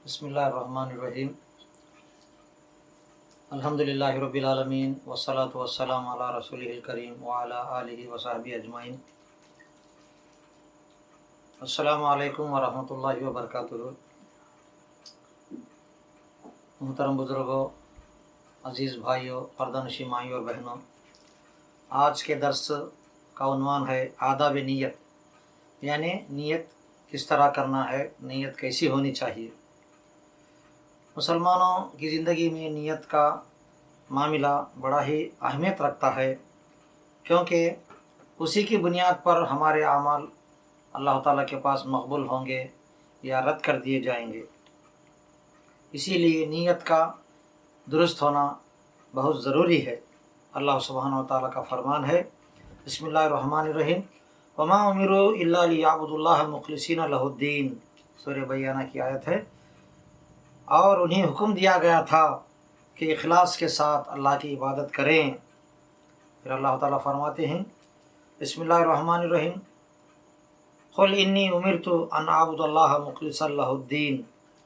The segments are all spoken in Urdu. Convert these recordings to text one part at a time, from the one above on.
بسم اللہ الرحمن الرحیم الحمدللہ رب العالمین والصلاة والسلام علی رسولہ الکریم وعلی آلہ وصحبہ اجمعین۔ السلام علیکم ورحمۃ اللہ وبرکاتہ۔ محترم بزرگوں، عزیز بھائیوں، پردہ نشین مائیوں اور بہنوں، آج کے درس کا عنوان ہے آداب نیت، یعنی نیت کس طرح کرنا ہے، نیت کیسی ہونی چاہیے۔ مسلمانوں کی زندگی میں نیت کا معاملہ بڑا ہی اہمیت رکھتا ہے، کیونکہ اسی کی بنیاد پر ہمارے اعمال اللہ تعالیٰ کے پاس مقبول ہوں گے یا رد کر دیے جائیں گے۔ اسی لیے نیت کا درست ہونا بہت ضروری ہے۔ اللہ سبحانہ و تعالیٰ کا فرمان ہے، بسم اللہ الرحمن الرحیم، وما امروا الا لیعبدوا اللہ مخلصین لہ الدین، سورہ بیانہ کی آیت ہے۔ اور انہیں حکم دیا گیا تھا کہ اخلاص کے ساتھ اللہ کی عبادت کریں۔ پھر اللہ تعالیٰ فرماتے ہیں، بسم اللہ الرحمن الرحیم، قل انی امرت ان اعبد اللہ مخلصا لہ الدین،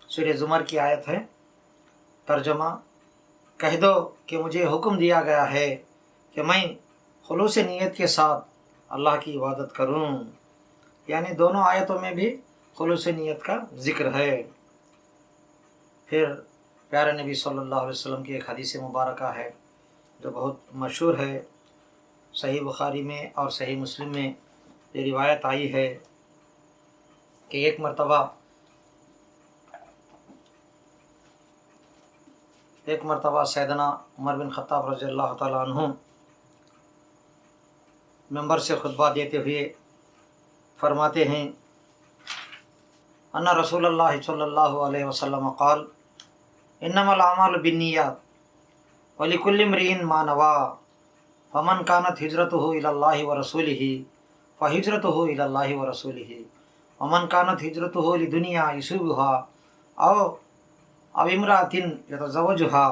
سورہ زمر کی آیت ہے۔ ترجمہ، کہہ دو کہ مجھے حکم دیا گیا ہے کہ میں خلوص نیت کے ساتھ اللہ کی عبادت کروں، یعنی دونوں آیتوں میں بھی خلوص نیت کا ذکر ہے۔ پھر پیارے نبی صلی اللہ علیہ وسلم کی ایک حدیث مبارکہ ہے جو بہت مشہور ہے، صحیح بخاری میں اور صحیح مسلم میں یہ روایت آئی ہے کہ ایک مرتبہ سیدنا عمر بن خطاب رضی اللہ تعالیٰ عنہ ممبر سے خطبہ دیتے ہوئے فرماتے ہیں، ان رسول اللہ صلی اللہ علیہ وسلم قال انما الاعمال بالنیات ولکل امرئ ما نوی فمن كانت هجرته الى الله ورسوله فهجرته الى الله ورسوله ومن كانت هجرته لدنيا يصيبها او امرأة يتزوجها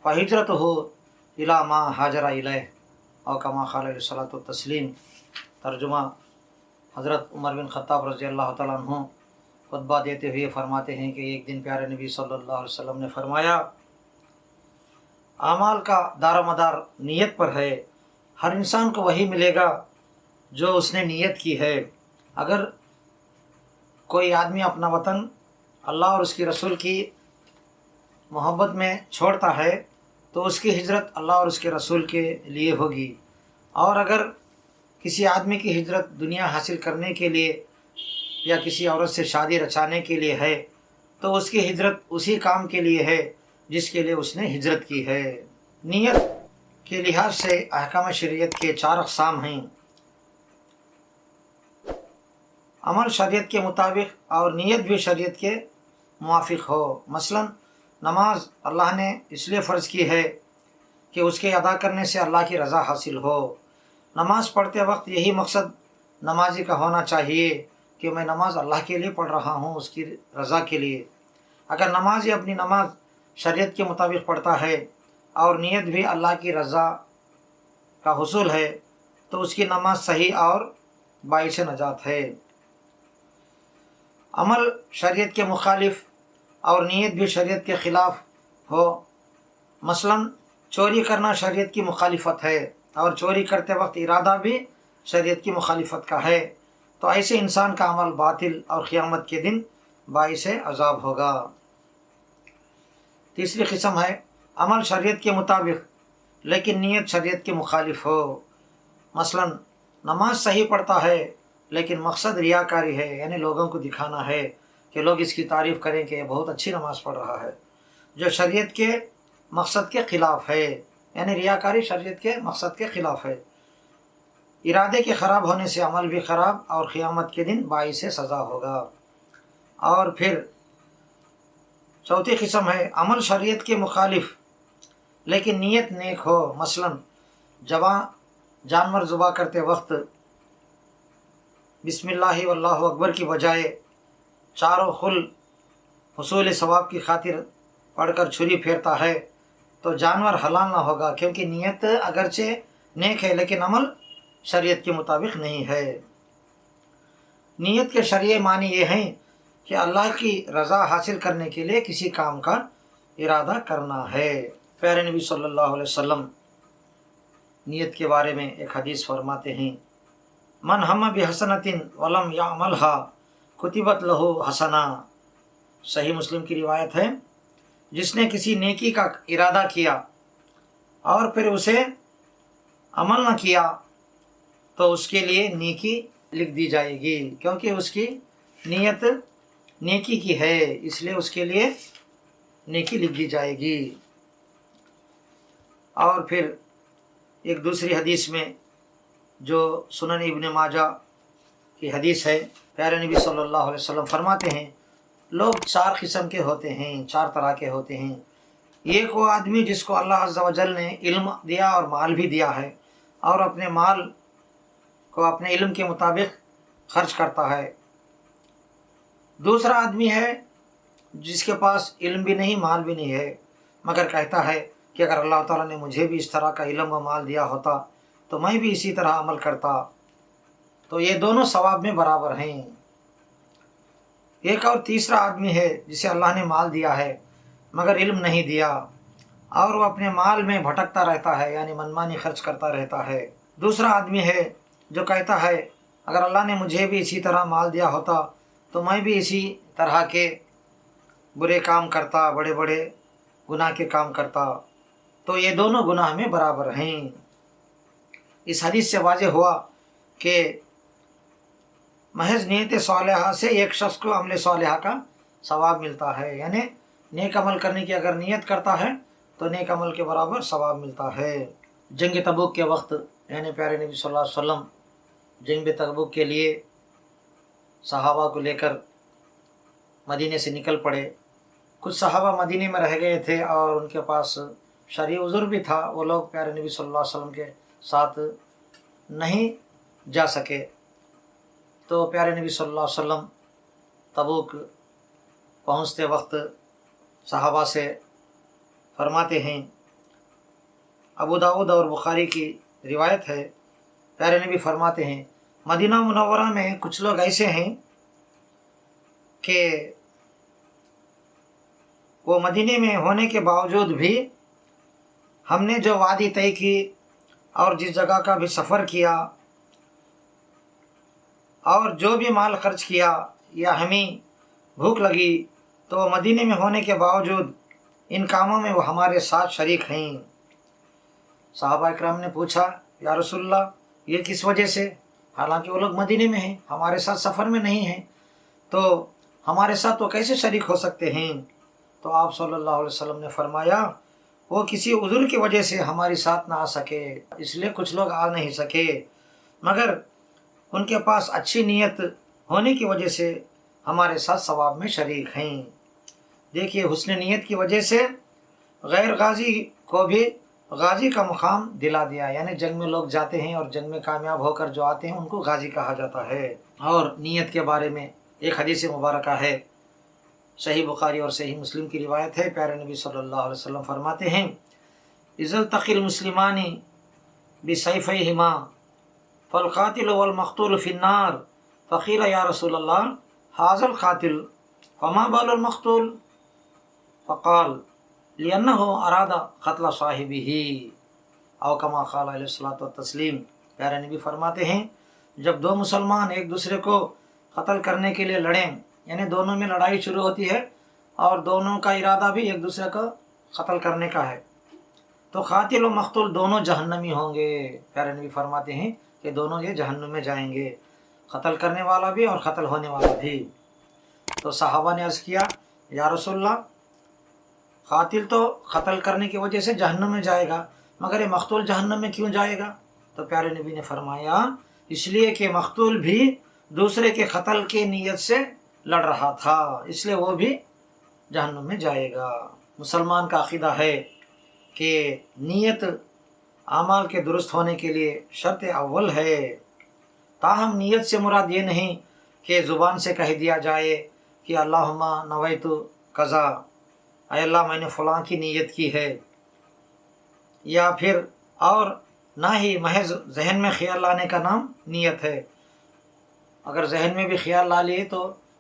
فهجرته الى ما هاجر اليه او كما قال علیہ الصلوۃ والتسلیم۔ ترجمہ، حضرت عمر بن خطاب رضی اللہ تعالیٰ عنہ خطبہ دیتے ہوئے فرماتے ہیں کہ ایک دن پیارے نبی صلی اللہ علیہ وسلم نے فرمایا، اعمال کا دار و مدار نیت پر ہے، ہر انسان کو وہی ملے گا جو اس نے نیت کی ہے۔ اگر کوئی آدمی اپنا وطن اللہ اور اس کی رسول کی محبت میں چھوڑتا ہے تو اس کی ہجرت اللہ اور اس کے رسول کے لیے ہوگی، اور اگر کسی آدمی کی ہجرت دنیا حاصل کرنے کے لیے یا کسی عورت سے شادی رچانے کے لیے ہے تو اس کی ہجرت اسی کام کے لیے ہے جس کے لیے اس نے ہجرت کی ہے۔ نیت کے لحاظ سے احکام شریعت کے 4 اقسام ہیں، عمل شریعت کے مطابق اور نیت بھی شریعت کے موافق ہو۔ مثلا نماز اللہ نے اس لیے فرض کی ہے کہ اس کے ادا کرنے سے اللہ کی رضا حاصل ہو۔ نماز پڑھتے وقت یہی مقصد نمازی کا ہونا چاہیے کہ میں نماز اللہ کے لیے پڑھ رہا ہوں، اس کی رضا کے لیے۔ اگر نمازی اپنی نماز شریعت کے مطابق پڑھتا ہے اور نیت بھی اللہ کی رضا کا حصول ہے تو اس کی نماز صحیح اور باعث نجات ہے۔ عمل شریعت کے مخالف اور نیت بھی شریعت کے خلاف ہو، مثلا چوری کرنا شریعت کی مخالفت ہے اور چوری کرتے وقت ارادہ بھی شریعت کی مخالفت کا ہے، تو ایسے انسان کا عمل باطل اور قیامت کے دن باعث عذاب ہوگا۔ تیسری قسم ہے عمل شریعت کے مطابق لیکن نیت شریعت کے مخالف ہو، مثلا نماز صحیح پڑھتا ہے لیکن مقصد ریاکاری ہے، یعنی لوگوں کو دکھانا ہے کہ لوگ اس کی تعریف کریں کہ یہ بہت اچھی نماز پڑھ رہا ہے، جو شریعت کے مقصد کے خلاف ہے، یعنی ریاکاری شریعت کے مقصد کے خلاف ہے۔ ارادے کے خراب ہونے سے عمل بھی خراب اور قیامت کے دن باعث سزا ہوگا۔ اور پھر چوتھی قسم ہے عمل شریعت کے مخالف لیکن نیت نیک ہو، مثلا جانور ذبح کرتے وقت بسم اللہ واللہ اکبر کی بجائے چاروں خل حصول ثواب کی خاطر پڑھ کر چھری پھیرتا ہے تو جانور حلال نہ ہوگا، کیونکہ نیت اگرچہ نیک ہے لیکن عمل شریعت کے مطابق نہیں ہے۔ نیت کے شرعی معنی یہ ہیں کہ اللہ کی رضا حاصل کرنے کے لیے کسی کام کا ارادہ کرنا ہے۔ پیارے نبی صلی اللہ علیہ وسلم نیت کے بارے میں ایک حدیث فرماتے ہیں، من ہم بحسنۃ ولم یعملھا کتبت لہ حسنہ۔ صحیح مسلم کی روایت ہے، جس نے کسی نیکی کا ارادہ کیا اور پھر اسے عمل نہ کیا تو اس کے لیے نیکی لکھ دی جائے گی، کیونکہ اس کی نیت نیکی کی ہے، اس لیے اس کے لیے نیکی لکھ دی جائے گی۔ اور پھر ایک دوسری حدیث میں جو سنن ابن ماجہ کی حدیث ہے، پیارے نبی صلی اللہ علیہ وسلم فرماتے ہیں، لوگ 4 قسم کے ہوتے ہیں، 4 طرح کے ہوتے ہیں۔ ایک وہ آدمی جس کو اللہ عز و جل نے علم دیا اور مال بھی دیا ہے، اور اپنے مال کو اپنے علم کے مطابق خرچ کرتا ہے۔ دوسرا آدمی ہے جس کے پاس علم بھی نہیں، مال بھی نہیں ہے، مگر کہتا ہے کہ اگر اللہ تعالیٰ نے مجھے بھی اس طرح کا علم و مال دیا ہوتا تو میں بھی اسی طرح عمل کرتا، تو یہ دونوں ثواب میں برابر ہیں۔ ایک اور تیسرا آدمی ہے جسے اللہ نے مال دیا ہے مگر علم نہیں دیا، اور وہ اپنے مال میں بھٹکتا رہتا ہے، یعنی منمانی خرچ کرتا رہتا ہے۔ دوسرا آدمی ہے جو کہتا ہے اگر اللہ نے مجھے بھی اسی طرح مال دیا ہوتا تو میں بھی اسی طرح کے برے کام کرتا، بڑے بڑے گناہ کے کام کرتا، تو یہ دونوں گناہ میں برابر ہیں۔ اس حدیث سے واضح ہوا کہ محض نیت صالحہ سے ایک شخص کو عمل صالحہ کا ثواب ملتا ہے، یعنی نیک عمل کرنے کی اگر نیت کرتا ہے تو نیک عمل کے برابر ثواب ملتا ہے۔ جنگ تبوک کے وقت یعنی پیارے نبی صلی اللہ علیہ وسلم جنگ تبوک کے لیے صحابہ کو لے کر مدینے سے نکل پڑے۔ کچھ صحابہ مدینے میں رہ گئے تھے اور ان کے پاس شرعی عذر بھی تھا، وہ لوگ پیارے نبی صلی اللہ علیہ وسلم کے ساتھ نہیں جا سکے۔ تو پیارے نبی صلی اللہ علیہ وسلم تبوک پہنچتے وقت صحابہ سے فرماتے ہیں، ابو داؤد اور بخاری کی روایت ہے، پیارے نبی فرماتے ہیں مدینہ منورہ میں کچھ لوگ ایسے ہیں کہ وہ مدینے میں ہونے کے باوجود بھی ہم نے جو وادی طے کی اور جس جگہ کا بھی سفر کیا اور جو بھی مال خرچ کیا یا ہمیں بھوک لگی تو وہ مدینے میں ہونے کے باوجود ان کاموں میں وہ ہمارے ساتھ شریک ہیں۔ صحابہ اکرام نے پوچھا، یا رسول اللہ یہ کس وجہ سے؟ حالانکہ وہ لوگ مدینے میں ہیں، ہمارے ساتھ سفر میں نہیں ہیں، تو ہمارے ساتھ وہ کیسے شریک ہو سکتے ہیں؟ تو آپ صلی اللہ علیہ وسلم نے فرمایا وہ کسی عذر کی وجہ سے ہمارے ساتھ نہ آ سکے، اس لیے کچھ لوگ آ نہیں سکے، مگر ان کے پاس اچھی نیت ہونے کی وجہ سے ہمارے ساتھ ثواب میں شریک ہیں۔ دیکھیے حسن نیت کی وجہ سے غیر غازی کو بھی غازی کا مقام دلا دیا، یعنی جنگ میں لوگ جاتے ہیں اور جنگ میں کامیاب ہو کر جو آتے ہیں ان کو غازی کہا جاتا ہے۔ اور نیت کے بارے میں ایک حدیث مبارکہ ہے، صحیح بخاری اور صحیح مسلم کی روایت ہے، پیارے نبی صلی اللہ علیہ وسلم فرماتے ہیں، اذا التقى المسلمان بسيفيهما فالقاتل والمقتول في النار فقيل یا رسول اللہ هذا القاتل فما بال المقتول فقال لأنه أراد قتل صاحبه او کما قال علیہ الصلوۃ والتسلیم۔ پیارے نبی فرماتے ہیں جب دو مسلمان ایک دوسرے کو قتل کرنے کے لیے لڑیں، یعنی دونوں میں لڑائی شروع ہوتی ہے اور دونوں کا ارادہ بھی ایک دوسرے کو قتل کرنے کا ہے، تو قاتل و مقتول دونوں جہنمی ہوں گے۔ پیارے نبی فرماتے ہیں کہ دونوں یہ جہنم میں جائیں گے، قتل کرنے والا بھی اور قتل ہونے والا بھی۔ تو صحابہ نے عرض کیا، یا رسول اللہ قاتل تو قتل کرنے کی وجہ سے جہنم میں جائے گا، مگر یہ مقتول جہنم میں کیوں جائے گا؟ تو پیارے نبی نے فرمایا اس لیے کہ مقتول بھی دوسرے کے قتل کی نیت سے لڑ رہا تھا، اس لیے وہ بھی جہنم میں جائے گا۔ مسلمان کا عقیدہ ہے کہ نیت اعمال کے درست ہونے کے لیے شرط اول ہے، تاہم نیت سے مراد یہ نہیں کہ زبان سے کہہ دیا جائے کہ اللہم نویت قضا، اے اللہ میں نے فلاں کی نیت کی ہے، یا پھر اور نہ ہی محض ذہن میں خیال لانے کا نام نیت ہے۔ اگر ذہن میں بھی خیال لا لیے تو